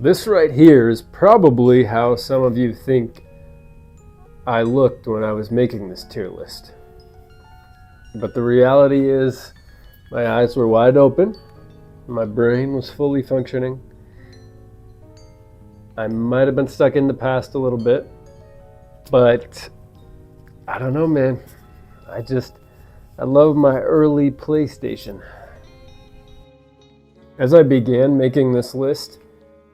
This right here is probably how some of you think I looked when I was making this tier list. But the reality is, my eyes were wide open, my brain was fully functioning. I might have been stuck in the past a little bit, but I don't know, man. I love my early PlayStation. As I began making this list,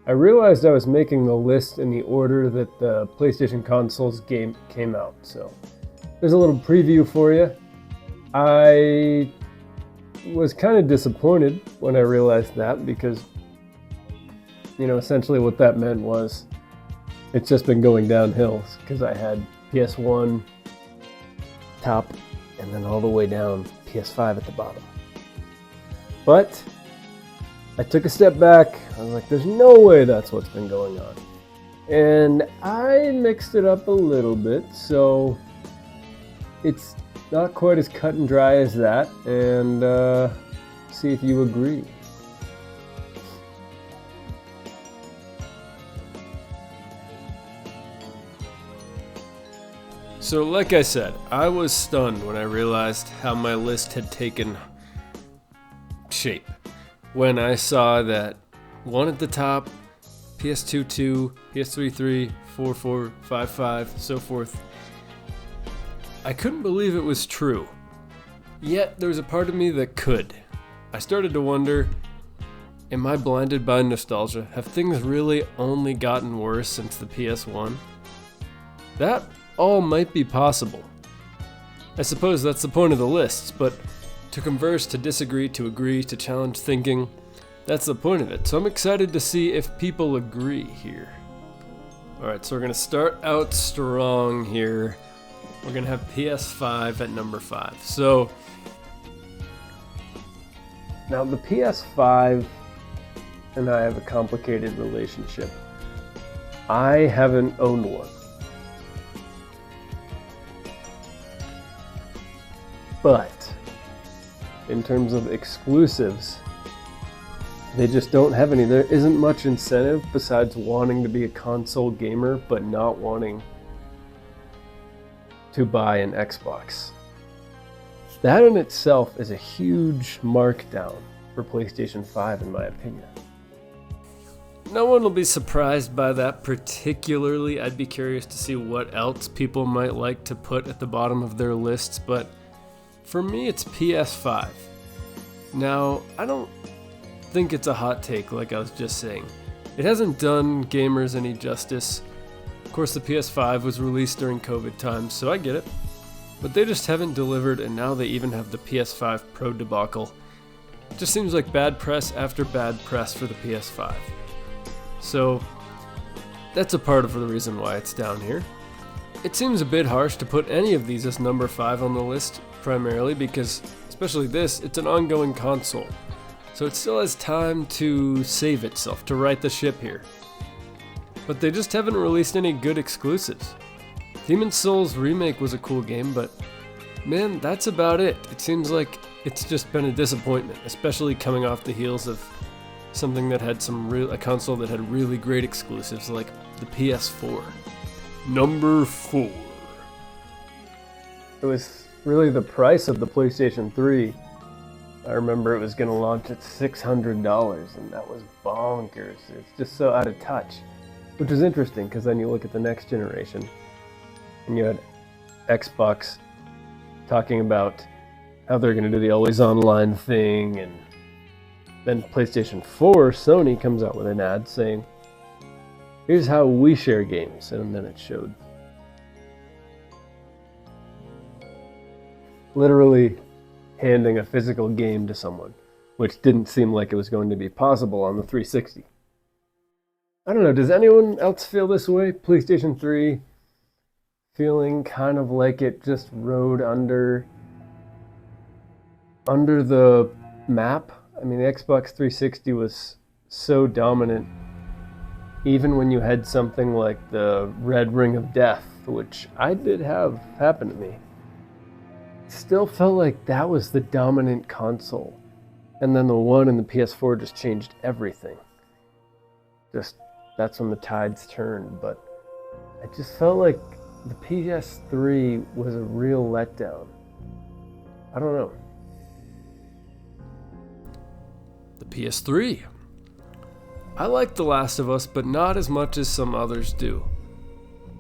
I realized I was making the list in the order that the PlayStation consoles game came out. So there's a little preview for you. I was kind of disappointed when I realized that because, essentially what that meant was it's just been going downhill because I had PS1 top and then all the way down PS5 at the bottom. But I took a step back. I was like, there's no way that's what's been going on. And I mixed it up a little bit, so it's not quite as cut and dry as that, and see if you agree. So like I said, I was stunned when I realized how my list had taken shape. When I saw that 1 at the top, PS2 2, PS3 3, 4 4, 5 5, so forth, I couldn't believe it was true. Yet there was a part of me that could. I started to wonder, am I blinded by nostalgia? Have things really only gotten worse since the PS1? That all might be possible. I suppose that's the point of the lists, but to converse, to disagree, to agree, to challenge thinking, that's the point of it. So I'm excited to see if people agree here. Alright, so we're going to start out strong here. We're going to have PS5 at number 5. So, now the PS5 and I have a complicated relationship. I haven't owned one. But in terms of exclusives, they just don't have any. There isn't much incentive besides wanting to be a console gamer but not wanting to buy an Xbox. That in itself is a huge markdown for PlayStation 5 in my opinion. No one will be surprised by that particularly. I'd be curious to see what else people might like to put at the bottom of their lists, but for me it's PS5. Now, I don't think it's a hot take like I was just saying. It hasn't done gamers any justice. Of course, the PS5 was released during COVID times, so I get it. But they just haven't delivered, and now they even have the PS5 Pro debacle. It just seems like bad press after bad press for the PS5. So, that's a part of the reason why it's down here. It seems a bit harsh to put any of these as number 5 on the list, primarily because, especially this, it's an ongoing console. So it still has time to save itself, to right the ship here. But they just haven't released any good exclusives. Demon's Souls Remake was a cool game, but man, that's about it. It seems like it's just been a disappointment, especially coming off the heels of something that had a console that had really great exclusives like the PS4. Number 4. It was really the price of the PlayStation 3. I remember it was going to launch at $600, and that was bonkers. It's just so out of touch, which is interesting because then you look at the next generation, and you had Xbox talking about how they're going to do the always online thing, and then PlayStation 4, Sony comes out with an ad saying, here's how we share games, and then it showed literally handing a physical game to someone, which didn't seem like it was going to be possible on the 360. I don't know, does anyone else feel this way? PlayStation 3 feeling kind of like it just rode under the map? I mean, the Xbox 360 was so dominant, even when you had something like the Red Ring of Death, which I did have happen to me. Still felt like that was the dominant console. And then the One and the PS4 just changed everything. Just that's when the tides turned, but I just felt like the PS3 was a real letdown. I don't know. The PS3. I like The Last of Us, but not as much as some others do.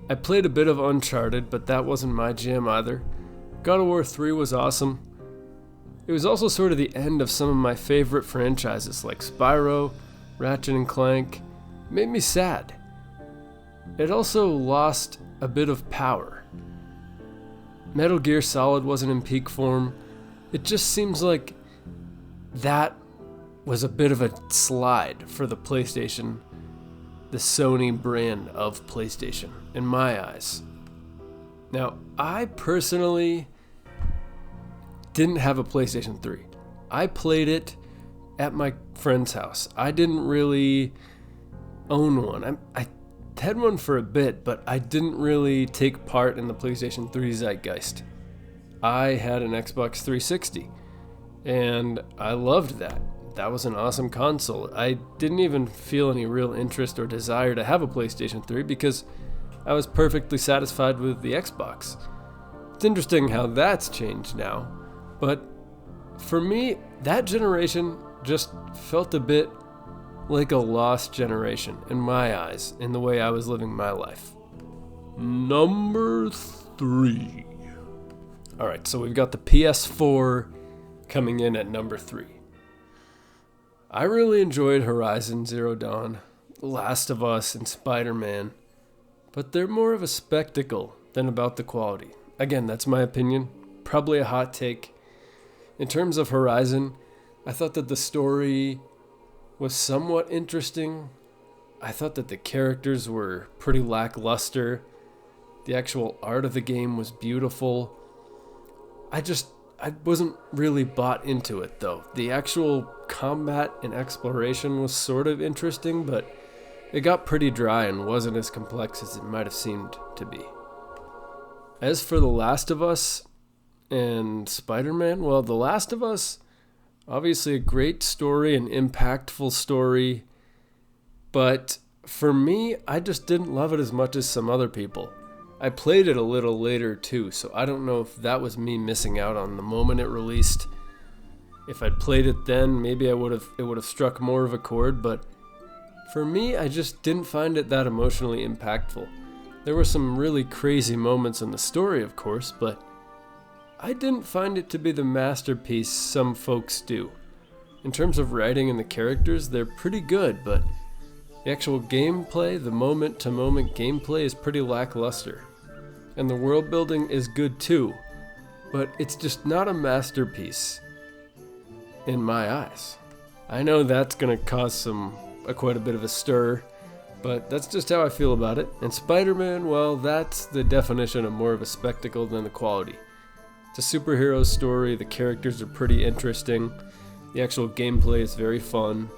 I played a bit of Uncharted, but that wasn't my jam either. God of War 3 was awesome. It was also sort of the end of some of my favorite franchises like Spyro, Ratchet and Clank. It made me sad. It also lost a bit of power. Metal Gear Solid wasn't in peak form. It just seems like that was a bit of a slide for the PlayStation, the Sony brand of PlayStation, in my eyes. Now, I personally didn't have a PlayStation 3. I played it at my friend's house. I didn't really own one. I had one for a bit, but I didn't really take part in the PlayStation 3 zeitgeist. I had an Xbox 360, and I loved that. That was an awesome console. I didn't even feel any real interest or desire to have a PlayStation 3 because I was perfectly satisfied with the Xbox. It's interesting how that's changed now, but for me, that generation just felt a bit like a lost generation in my eyes, in the way I was living my life. Number 3. Alright, so we've got the PS4 coming in at number 3. I really enjoyed Horizon Zero Dawn, The Last of Us, and Spider-Man, but they're more of a spectacle than about the quality. Again, that's my opinion, probably a hot take. In terms of Horizon, I thought that the story was somewhat interesting. I thought that the characters were pretty lackluster. The actual art of the game was beautiful. I wasn't really bought into it, though. The actual combat and exploration was sort of interesting, but it got pretty dry and wasn't as complex as it might have seemed to be. As for The Last of Us and Spider-Man, well, The Last of Us, obviously a great story, an impactful story, but for me, I just didn't love it as much as some other people. I played it a little later too, so I don't know if that was me missing out on the moment it released. If I'd played it then, maybe it would have struck more of a chord, but for me, I just didn't find it that emotionally impactful. There were some really crazy moments in the story, of course, but I didn't find it to be the masterpiece some folks do. In terms of writing and the characters, they're pretty good, but the actual gameplay, the moment-to-moment gameplay is pretty lackluster. And the world building is good too, but it's just not a masterpiece in my eyes. I know that's going to cause quite a bit of a stir, but that's just how I feel about it. And Spider-Man, well, that's the definition of more of a spectacle than the quality. It's a superhero story, the characters are pretty interesting, the actual gameplay is very fun.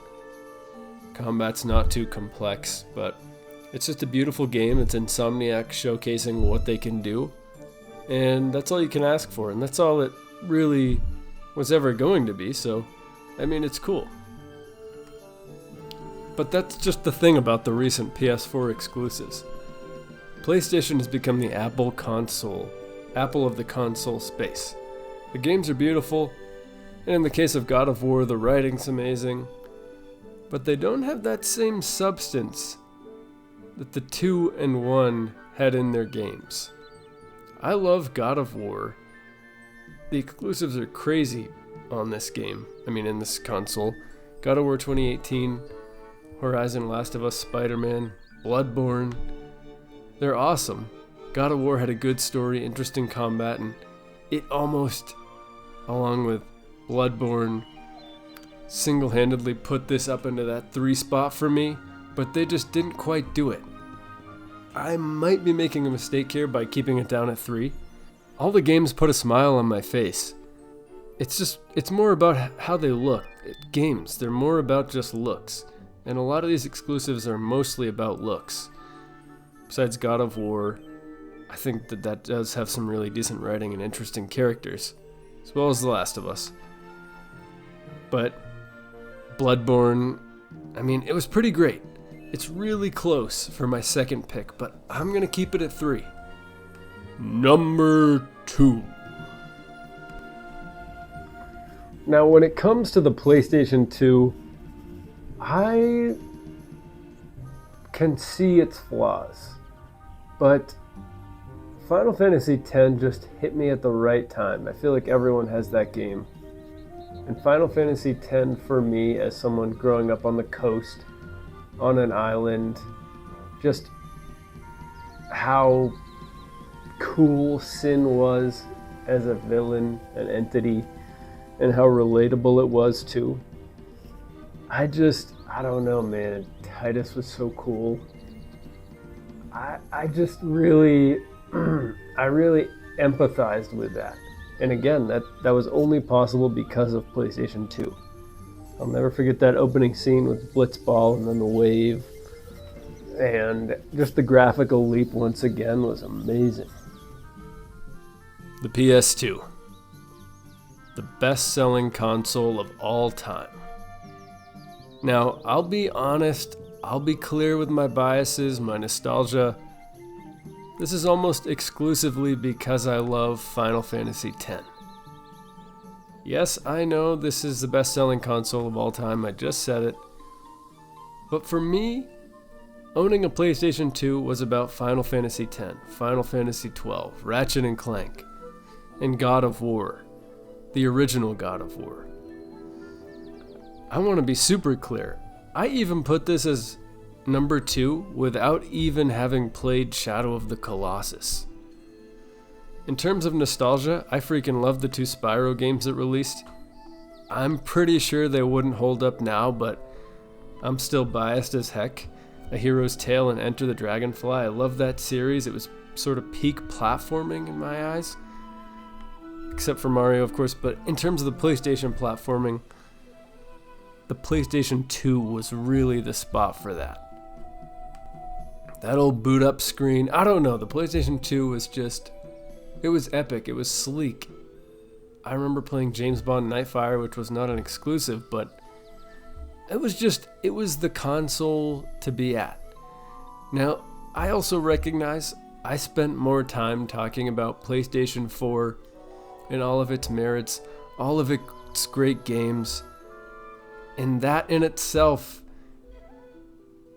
Combat's not too complex, but it's just a beautiful game. It's Insomniac showcasing what they can do, and that's all you can ask for, and that's all it really was ever going to be, so, I mean, it's cool. But that's just the thing about the recent PS4 exclusives. PlayStation has become the Apple of the console space. The games are beautiful, and in the case of God of War, the writing's amazing, but they don't have that same substance that the 2 and 1 had in their games. I love God of War. The exclusives are crazy on this game. In this console. God of War 2018, Horizon, Last of Us, Spider-Man, Bloodborne. They're awesome. God of War had a good story, interesting combat, and it almost, along with Bloodborne, single-handedly put this up into that 3 spot for me, but they just didn't quite do it. I might be making a mistake here by keeping it down at 3. All the games put a smile on my face. It's more about how they look. Games, they're more about just looks, and a lot of these exclusives are mostly about looks. Besides God of War, I think that does have some really decent writing and interesting characters, as well as The Last of Us. But Bloodborne, it was pretty great. It's really close for my second pick, but I'm going to keep it at 3. Number 2. Now, when it comes to the PlayStation 2, I can see its flaws, but Final Fantasy X just hit me at the right time. I feel like everyone has that game. And Final Fantasy X, for me, as someone growing up on the coast, on an island, just how cool Sin was as a villain, an entity, and how relatable it was too. I don't know, man. Titus was so cool. I just really, I really empathized with that. And again, that was only possible because of PlayStation 2. I'll never forget that opening scene with Blitzball and then the wave. And just the graphical leap once again was amazing. The PS2. The best-selling console of all time. Now, I'll be honest, I'll be clear with my biases, my nostalgia. This is almost exclusively because I love Final Fantasy X. Yes, I know this is the best-selling console of all time, I just said it. But for me, owning a PlayStation 2 was about Final Fantasy X, Final Fantasy XII, Ratchet and Clank, and God of War. The original God of War. I want to be super clear. I even put this as number 2 without even having played Shadow of the Colossus. In terms of nostalgia, I freaking love the 2 Spyro games that released. I'm pretty sure they wouldn't hold up now, but I'm still biased as heck. A Hero's Tale and Enter the Dragonfly. I love that series. It was sort of peak platforming in my eyes. Except for Mario, of course, but in terms of the PlayStation platforming, the PlayStation 2 was really the spot for that. That old boot up screen, I don't know, the PlayStation 2 was just, it was epic, it was sleek. I remember playing James Bond Nightfire, which was not an exclusive, but it was the console to be at. Now, I also recognize I spent more time talking about PlayStation 4 and all of its merits, all of its great games. And that in itself,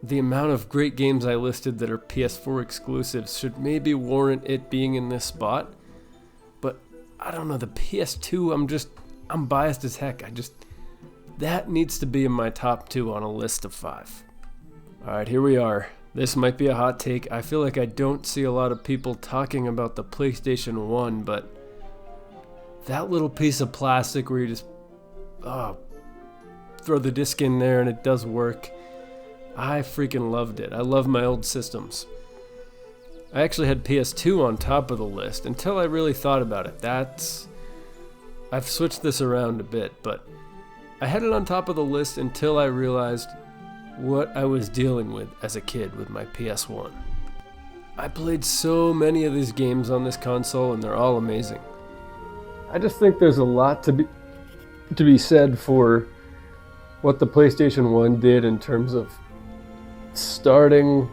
the amount of great games I listed that are PS4 exclusives should maybe warrant it being in this spot. But I don't know, the PS2, I'm biased as heck. That needs to be in my top 2 on a list of 5. Alright, here we are. This might be a hot take. I feel like I don't see a lot of people talking about the PlayStation 1, but that little piece of plastic where you just throw the disc in there and it does work. I freaking loved it. I love my old systems. I actually had PS2 on top of the list until I really thought about it. I've switched this around a bit, but I had it on top of the list until I realized what I was dealing with as a kid with my PS1. I played so many of these games on this console and they're all amazing. I just think there's a lot to be said for what the PlayStation 1 did in terms of starting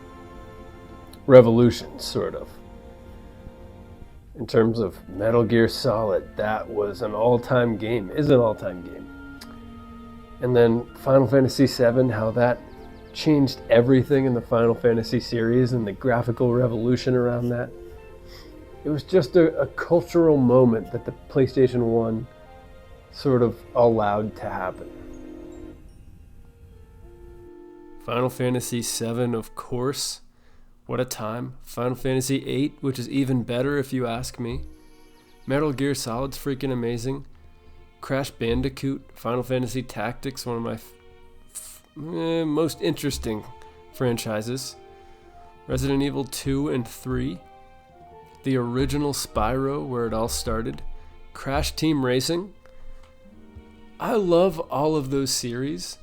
revolutions, sort of. In terms of Metal Gear Solid, that was an all-time game, is an all-time game. And then Final Fantasy VII, how that changed everything in the Final Fantasy series and the graphical revolution around that. It was just a cultural moment that the PlayStation 1 sort of allowed to happen. Final Fantasy VII, of course. What a time. Final Fantasy VIII, which is even better if you ask me. Metal Gear Solid's freaking amazing. Crash Bandicoot, Final Fantasy Tactics, one of my most interesting franchises. Resident Evil 2 and 3. The original Spyro, where it all started. Crash Team Racing. I love all of those series,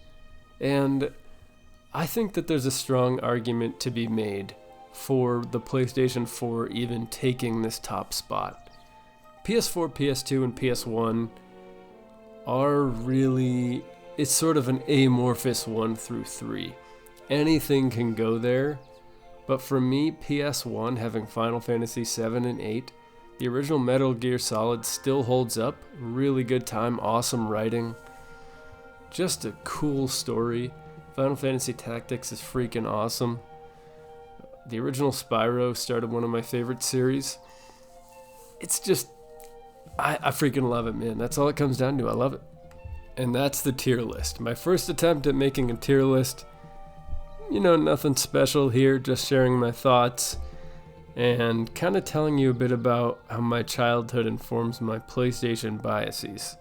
and I think that there's a strong argument to be made for the PlayStation 4 even taking this top spot. PS4, PS2, and PS1 are really, it's sort of an amorphous 1 through 3. anything can go there. But for me, PS1 having Final Fantasy 7 and 8, the original Metal Gear Solid still holds up. Really good time, awesome writing. Just a cool story. Final Fantasy Tactics is freaking awesome. The original Spyro started one of my favorite series. It's just, I freaking love it, man. That's all it comes down to. I love it. And that's the tier list. My first attempt at making a tier list. You know, nothing special here, just sharing my thoughts and kind of telling you a bit about how my childhood informs my PlayStation biases.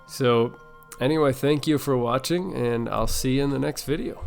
So, anyway, thank you for watching, and I'll see you in the next video.